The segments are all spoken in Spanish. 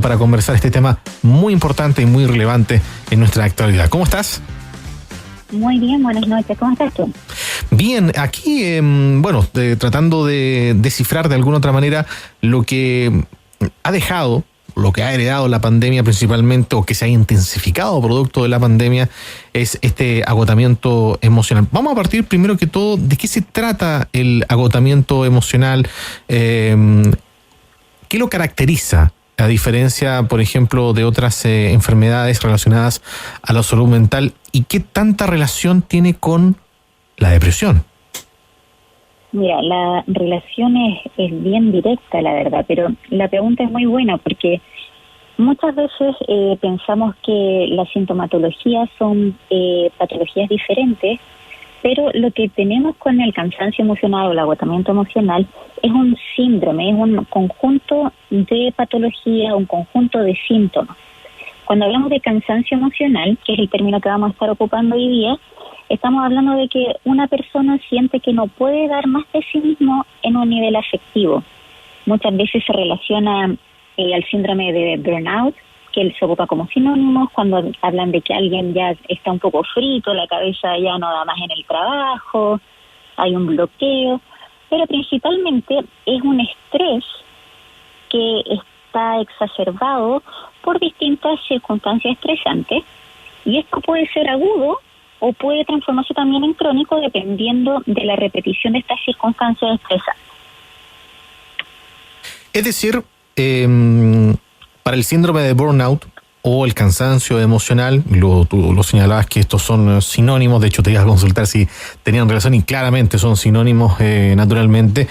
para conversar este tema muy importante y muy relevante en nuestra actualidad. ¿Cómo estás? Muy bien, buenas noches. ¿Cómo estás tú? Bien, aquí, tratando de descifrar de alguna otra manera lo que ha dejado, lo que ha heredado la pandemia principalmente, o que se ha intensificado producto de la pandemia, es este agotamiento emocional. Vamos a partir primero que todo, ¿de qué se trata el agotamiento emocional? ¿Qué lo caracteriza? A diferencia, por ejemplo, de otras enfermedades relacionadas a la salud mental, ¿y qué tanta relación tiene con la depresión? Mira, la relación es bien directa, la verdad, pero la pregunta es muy buena porque muchas veces pensamos que las sintomatologías son patologías diferentes, pero lo que tenemos con el cansancio emocional o el agotamiento emocional es un síndrome, es un conjunto de patologías, un conjunto de síntomas. Cuando hablamos de cansancio emocional, que es el término que vamos a estar ocupando hoy día, estamos hablando de que una persona siente que no puede dar más de sí mismo en un nivel afectivo. Muchas veces se relaciona al síndrome de burnout, que él se ocupa como sinónimos cuando hablan de que alguien ya está un poco frito, la cabeza ya no da más en el trabajo, hay un bloqueo, pero principalmente es un estrés que está exacerbado por distintas circunstancias estresantes, y esto puede ser agudo o puede transformarse también en crónico dependiendo de la repetición de estas circunstancias estresantes. Es decir, para el síndrome de burnout o el cansancio emocional, tú lo señalabas que estos son sinónimos, de hecho te iba a consultar si tenían relación y claramente son sinónimos naturalmente,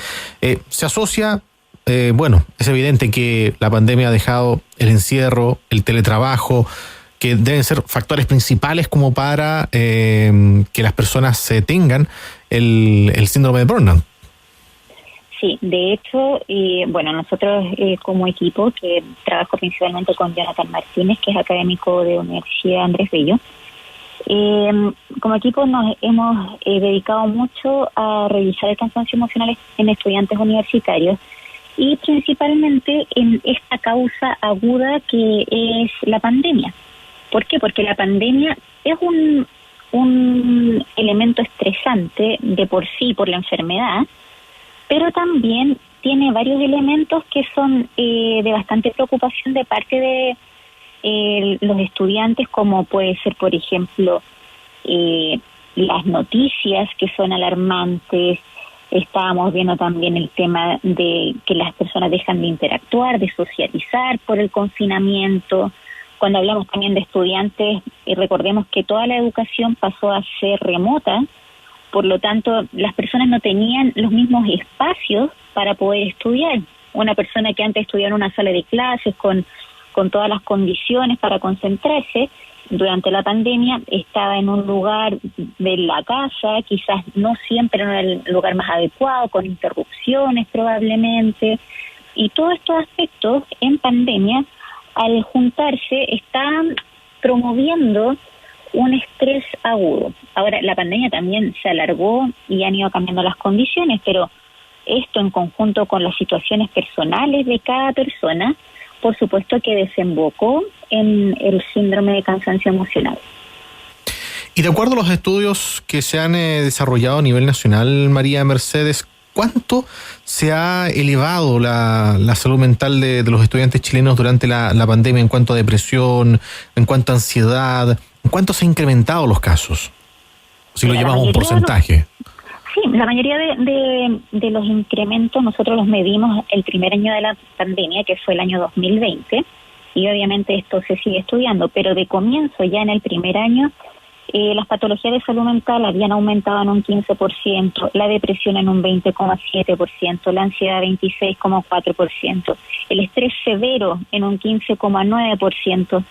se asocia, es evidente que la pandemia ha dejado el encierro, el teletrabajo, que deben ser factores principales como para que las personas tengan el síndrome de burnout. Sí, de hecho, nosotros como equipo, que trabajo principalmente con Jonathan Martínez, que es académico de Universidad Andrés Bello, como equipo nos hemos dedicado mucho a revisar el cansancio emocional en estudiantes universitarios y principalmente en esta causa aguda que es la pandemia. ¿Por qué? Porque la pandemia es un elemento estresante de por sí, por la enfermedad, pero también tiene varios elementos que son de bastante preocupación de parte de los estudiantes, como puede ser, por ejemplo, las noticias que son alarmantes. Estábamos viendo también el tema de que las personas dejan de interactuar, de socializar por el confinamiento. Cuando hablamos también de estudiantes, recordemos que toda la educación pasó a ser remota. Por lo tanto, las personas no tenían los mismos espacios para poder estudiar. Una persona que antes estudiaba en una sala de clases con todas las condiciones para concentrarse, durante la pandemia estaba en un lugar de la casa, quizás no siempre en el lugar más adecuado, con interrupciones probablemente. Y todos estos aspectos en pandemia, al juntarse, están promoviendo un estrés agudo. Ahora, la pandemia también se alargó y han ido cambiando las condiciones, pero esto en conjunto con las situaciones personales de cada persona, por supuesto que desembocó en el síndrome de cansancio emocional. Y de acuerdo a los estudios que se han desarrollado a nivel nacional, María Mercedes, ¿cuánto se ha elevado la salud mental de los estudiantes chilenos durante la pandemia en cuanto a depresión, en cuanto a ansiedad? ¿En cuánto se han incrementado los casos? Si lo llevamos a un porcentaje. Sí, la mayoría de los incrementos nosotros los medimos el primer año de la pandemia, que fue el año 2020, y obviamente esto se sigue estudiando, pero de comienzo, ya en el primer año, las patologías de salud mental habían aumentado en un 15%, la depresión en un 20,7%, la ansiedad 26,4%, el estrés severo en un 15,9%.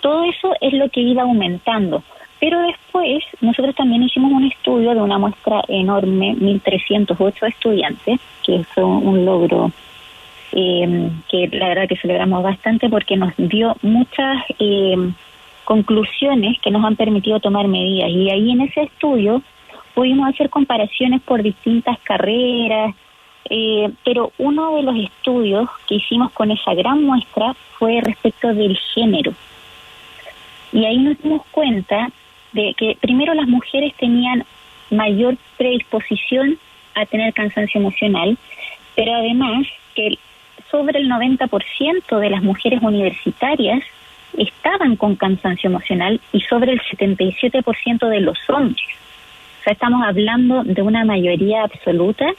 Todo eso es lo que iba aumentando. Pero después nosotros también hicimos un estudio de una muestra enorme, 1.308 estudiantes, que fue un logro que la verdad que celebramos bastante porque nos dio muchas conclusiones que nos han permitido tomar medidas. Y ahí en ese estudio pudimos hacer comparaciones por distintas carreras, pero uno de los estudios que hicimos con esa gran muestra fue respecto del género. Y ahí nos dimos cuenta de que primero las mujeres tenían mayor predisposición a tener cansancio emocional, pero además que sobre el 90% de las mujeres universitarias estaban con cansancio emocional y sobre el 77% de los hombres. O sea, estamos hablando de una mayoría absoluta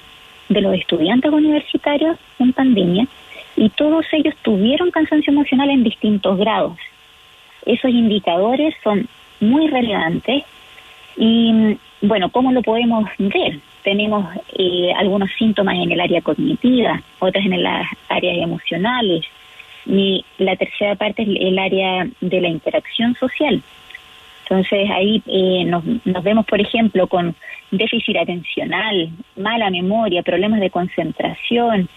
de los estudiantes universitarios en pandemia, y todos ellos tuvieron cansancio emocional en distintos grados. Esos indicadores son muy relevantes y, bueno, ¿cómo lo podemos ver? Tenemos algunos síntomas en el área cognitiva, otras en las áreas emocionales, y la tercera parte es el área de la interacción social. Entonces ahí nos vemos, por ejemplo, con déficit atencional, mala memoria, problemas de concentración,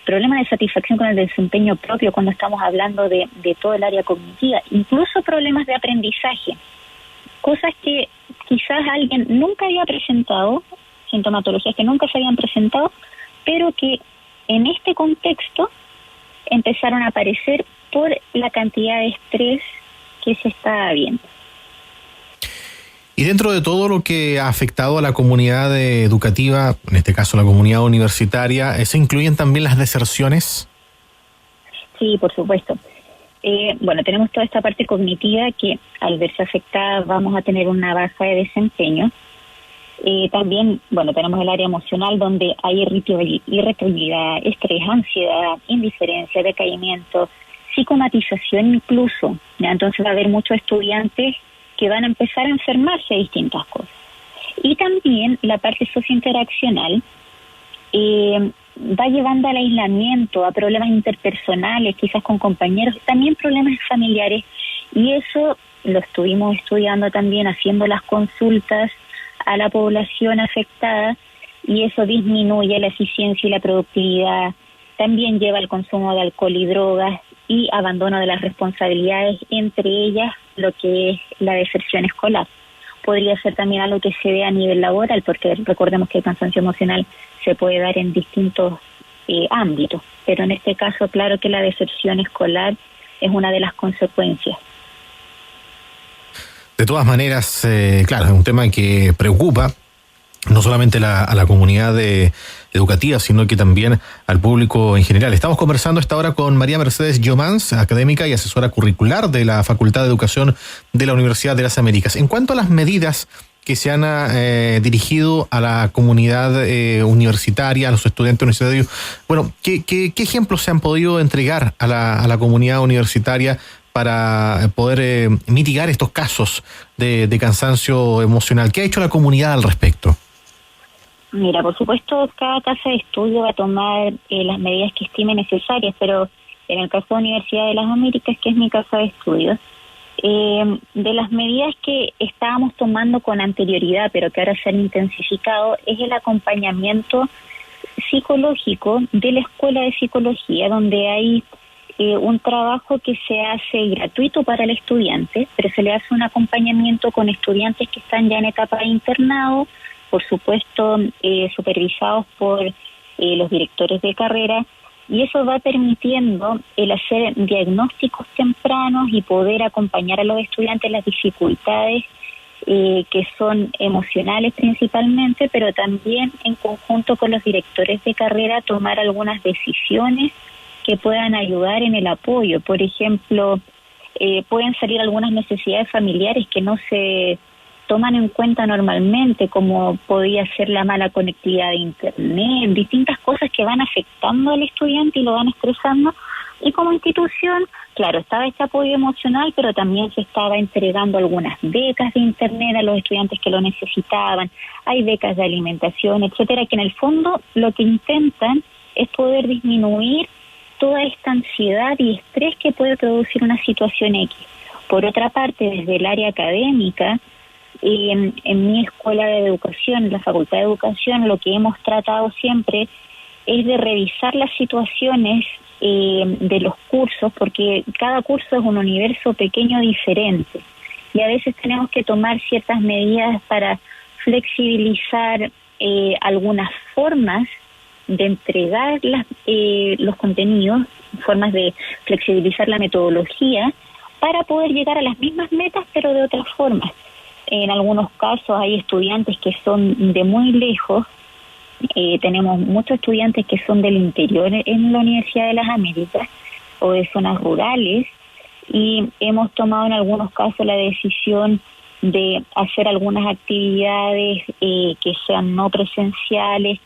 problemas de satisfacción con el desempeño propio cuando estamos hablando de todo el área cognitiva, incluso problemas de aprendizaje, cosas que quizás alguien nunca había presentado, sintomatologías que nunca se habían presentado, pero que en este contexto empezaron a aparecer por la cantidad de estrés que se está viendo. Y dentro de todo lo que ha afectado a la comunidad educativa, en este caso la comunidad universitaria, ¿se incluyen también las deserciones? Sí, por supuesto. Bueno, tenemos toda esta parte cognitiva que al verse afectada vamos a tener una baja de desempeño. También, bueno, tenemos el área emocional donde hay irritabilidad, estrés, ansiedad, indiferencia, decaimiento, psicomatización incluso, ¿ya? Entonces va a haber muchos estudiantes que van a empezar a enfermarse de distintas cosas. Y también la parte sociointeraccional va llevando al aislamiento, a problemas interpersonales, quizás con compañeros, también problemas familiares, y eso lo estuvimos estudiando también, haciendo las consultas a la población afectada, y eso disminuye la eficiencia y la productividad, también lleva al consumo de alcohol y drogas y abandono de las responsabilidades, entre ellas lo que es la deserción escolar. Podría ser también algo que se dé a nivel laboral, porque recordemos que el cansancio emocional se puede dar en distintos ámbitos, pero en este caso, claro que la deserción escolar es una de las consecuencias. De todas maneras, claro, es un tema que preocupa no solamente a la comunidad educativa, sino que también al público en general. Estamos conversando a esta hora con María Mercedes Llomans, académica y asesora curricular de la Facultad de Educación de la Universidad de las Américas. En cuanto a las medidas que se han dirigido a la comunidad universitaria, a los estudiantes universitarios, bueno, ¿qué ejemplos se han podido entregar a la comunidad universitaria para poder mitigar estos casos de cansancio emocional? ¿Qué ha hecho la comunidad al respecto? Mira, por supuesto, cada casa de estudio va a tomar las medidas que estime necesarias, pero en el caso de la Universidad de las Américas, que es mi casa de estudios, de las medidas que estábamos tomando con anterioridad, pero que ahora se han intensificado, es el acompañamiento psicológico de la Escuela de Psicología, donde hay un trabajo que se hace gratuito para el estudiante, pero se le hace un acompañamiento con estudiantes que están ya en etapa de internado, por supuesto supervisados por los directores de carrera, y eso va permitiendo el hacer diagnósticos tempranos y poder acompañar a los estudiantes en las dificultades que son emocionales principalmente, pero también en conjunto con los directores de carrera tomar algunas decisiones que puedan ayudar en el apoyo. Por ejemplo, pueden salir algunas necesidades familiares que no se toman en cuenta normalmente, como podía ser la mala conectividad de internet, distintas cosas que van afectando al estudiante y lo van estresando. Y como institución, claro, estaba este apoyo emocional, pero también se estaba entregando algunas becas de internet a los estudiantes que lo necesitaban, hay becas de alimentación, etcétera, que en el fondo lo que intentan es poder disminuir toda esta ansiedad y estrés que puede producir una situación X. Por otra parte, desde el área académica, en mi escuela de educación, en la Facultad de Educación, lo que hemos tratado siempre es de revisar las situaciones de los cursos, porque cada curso es un universo pequeño diferente, y a veces tenemos que tomar ciertas medidas para flexibilizar algunas formas de entregar los contenidos, formas de flexibilizar la metodología para poder llegar a las mismas metas, pero de otras formas. En algunos casos hay estudiantes que son de muy lejos. Tenemos muchos estudiantes que son del interior en la Universidad de las Américas o de zonas rurales, y hemos tomado en algunos casos la decisión de hacer algunas actividades que sean no presenciales,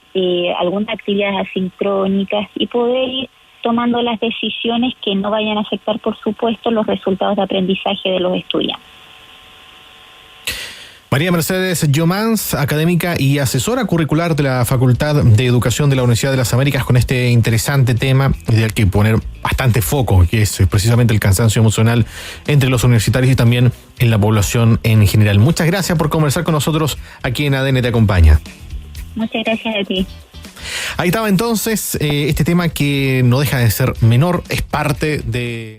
algunas actividades asincrónicas, y poder ir tomando las decisiones que no vayan a afectar, por supuesto, los resultados de aprendizaje de los estudiantes. María Mercedes Llomans, académica y asesora curricular de la Facultad de Educación de la Universidad de las Américas, con este interesante tema del que poner bastante foco, que es precisamente el cansancio emocional entre los universitarios y también en la población en general. Muchas gracias por conversar con nosotros aquí en ADN Te Acompaña. Muchas gracias a ti. Ahí estaba entonces este tema que no deja de ser menor, es parte de...